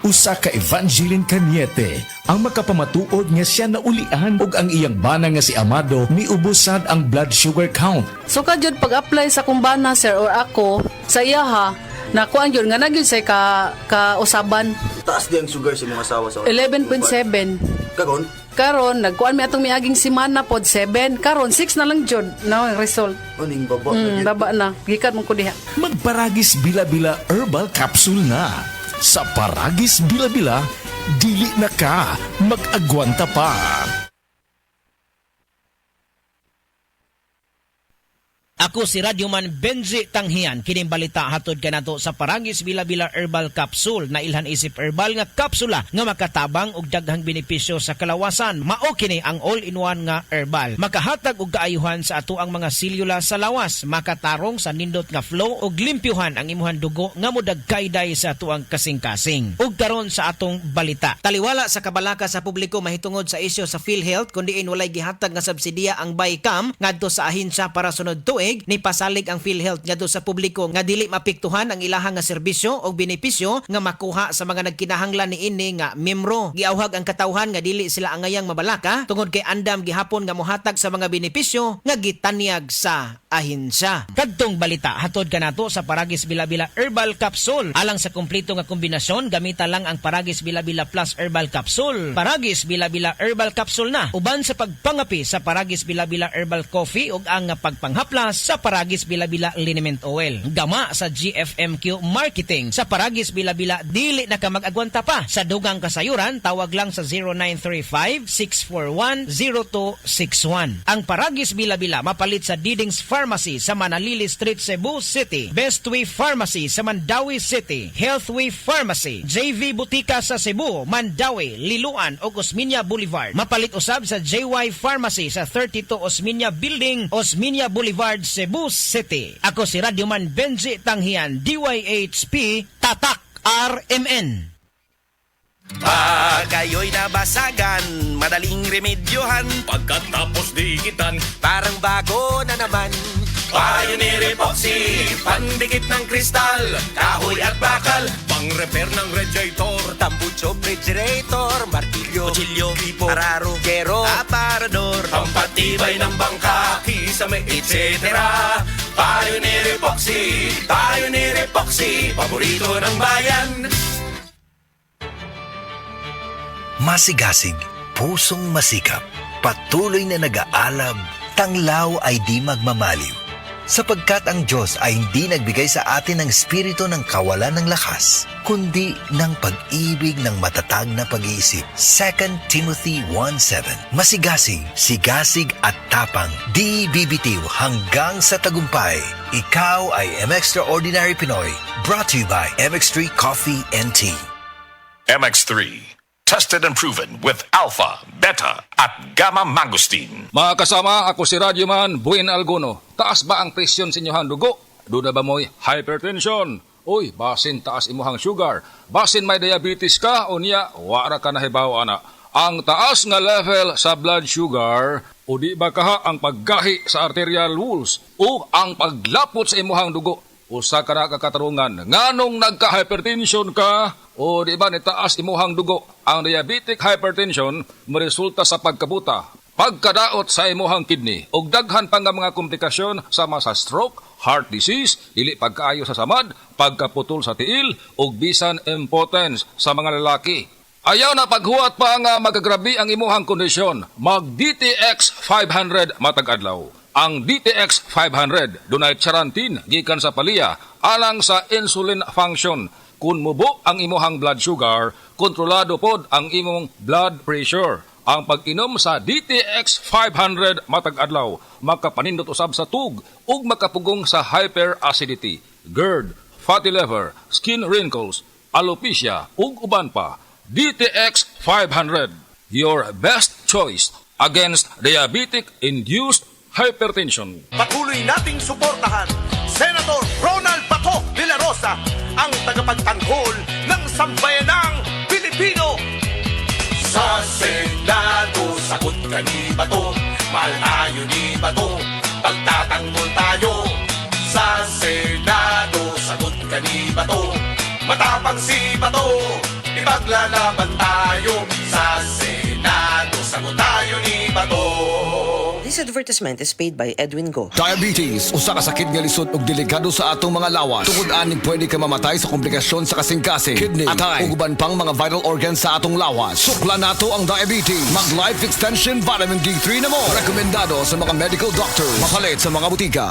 Usa ka Evangeline Cañete ang makapamatuod nga siya naulian ug ang iyang bana nga si Amado miubusad ang blood sugar count. So kadyod pag-apply sa kumbana sir or ako sa iya ha, nakuan yun nga nagyud say kausaban. Taas di ang sugar sa mga asawa sa 11.7. Kagon? Karon nagkuan mi atong miaging semana pod 7. Karon 6 na lang jud na ang result. Uning baba. Baba na. Gikan mo ko diha. Magparagis Bila-Bila Herbal Capsule na. Sa Paragis Bila-Bila, dili na ka mag-agwanta pa. Ako si Radyoman Benji Tanghian, kining balita hatod kanato sa Paragis Bila-Bila Herbal Capsule na ilhan isip herbal nga kapsula nga makatabang og daghang benepisyo sa kalawasan. Mao kini ang all-in-one nga herbal. Makahatag og kaayuhan sa ato ang mga selula sa lawas, makatarong sa nindot nga flow og limpyuhan ang imuhang dugo nga modagkayday sa ato ang kasing-kasing. Ug karon sa atong balita. Taliwala sa kabalaka sa publiko mahitungod sa isyu sa PhilHealth kundi walay gihatag nga subsidiya ang BICAM ngadto sa ahensya para sunod tuig ni pasalig ang PhilHealth ngadto sa publiko nga dili mapiktuhan ang ilahang nga serbisyo o benepisyo nga makuha sa mga nagkinahanglan niini nga miyembro. Giawhag ang katawhan nga dili sila angayang mabalaka tungod kay andam gihapon nga mohatag sa mga benepisyo nga gitanyag sa ahensya. Kadtong balita hatod kanato sa Paragis Bila-Bila Herbal Capsule. Alang sa kumpleto nga kombinasyon gamita lang ang Paragis Bila-Bila Plus Herbal Capsule. Paragis Bila-Bila Herbal Capsule na uban sa pagpangapi sa Paragis Bila-Bila Herbal Coffee ug ang pagpanghaplas sa Paragis Bila-Bila Liniment Oil. Gama sa GFMQ Marketing. Sa Paragis Bila-Bila dili na ka mag-agwanta pa. Sa dugang kasayuran tawag lang sa 0935-641-0261. Ang Paragis Bila-Bila mapalit sa Diding's Pharmacy sa Manalili Street, Cebu City. Bestway Pharmacy sa Mandawi City. Healthway Pharmacy, JV Butika sa Cebu, Mandawi, Liloan o Osmeña Boulevard. Mapalit usab sa JY Pharmacy sa 32 Osmeña Building, Osmeña Boulevard, Cebu City. Ako si Radyoman Benji Tanghian, DYHP, Tatak RMN. Pag kayo'y nabasagan, madaling remedyohan. Pagkatapos dikitan, Parang bago na naman. Pioneer Epoxy, pandikit ng kristal, kahoy at bakal, pang-repair ng radiator, Tambucho, refrigerator, martilyo, kutsilyo, gripo, araro, gero, aparador, pampatibay ng bangka, kisame, etc. Pioneer Epoxy, paborito ng bayan. Masigasig, pusong masikap, patuloy na nag-aalab, tanglaw ay di magmamaliw. Sapagkat ang Diyos ay hindi nagbigay sa atin ng espiritu ng kawalan ng lakas, kundi ng pag-ibig ng matatag na pag-iisip. 2 Timothy 1:7. Masigasig, sigasig at tapang, di bibitiw hanggang sa tagumpay. Ikaw ay M-Extraordinary Pinoy, brought to you by MX3 Coffee and Tea. MX3, tested and proven with alpha, beta, at gamma mangosteen. Mga kasama, ako si Radyoman Buin Alguno. Taas ba ang presyon sa inyong dugo? Duda ba mo'y hypertension? Uy, basin taas imuhang sugar. Basin may diabetes ka o niya, wara ka nahibaw ana. Ang taas nga level sa blood sugar o di ba kaha ang paggahi sa arterial walls o ang paglapot sa imuhang dugo. Usa ka na kakatarungan, nganong nagka-hypertension ka o di ba ni taas imuhang dugo. Ang diabetic hypertension maresulta sa pagkabuta, pagkadaot sa imuhang kidney ug daghan pa nga mga komplikasyon sama sa stroke, heart disease, dili pagkaayo sa samad, pagkaputol sa tiil ug bisan impotence sa mga lalaki. Ayaw na paghuwat pa nga magagrabe ang imuhang kondisyon. Mag DTX 500 matag adlaw. Ang DTX 500 dunay charantin gikan sa palya alang sa insulin function. Kung mubo ang imuhang blood sugar, kontrolado pod ang imong blood pressure. Ang pag-inom sa DTX 500 matag adlaw makapanindot usab sa tug ug makapugong sa hyperacidity, GERD, fatty liver, skin wrinkles, alopecia ug uban pa. DTX 500, your best choice against diabetic-induced hypertension. Patuloy nating suportahan Senator Ronald Bato de la Rosa, ang tagapagtanggol ng sambayanang Pilipino. Sa Senado, sagot ka ni Bato, mahal tayo ni Bato, pagtatanggol tayo. Sa Senado, sagot ka ni Bato, matapang si Bato, maglalaban tayo sa Senado. Sagot tayo ni Bato. This advertisement is paid by Edwin Go. Diabetes, usa ka sakit nga lisod ug delikado sa atong mga lawas. Tungod aning pwede ka mamatay sa komplikasyon sa kasing-kasing, kidney, atay, ug uban pang mga vital organs sa atong lawas. Sukla nato ang diabetes. Mag Life Extension Vitamin D3 na mo. Rekomendado sa mga medical doctor. Mapalit sa mga butika.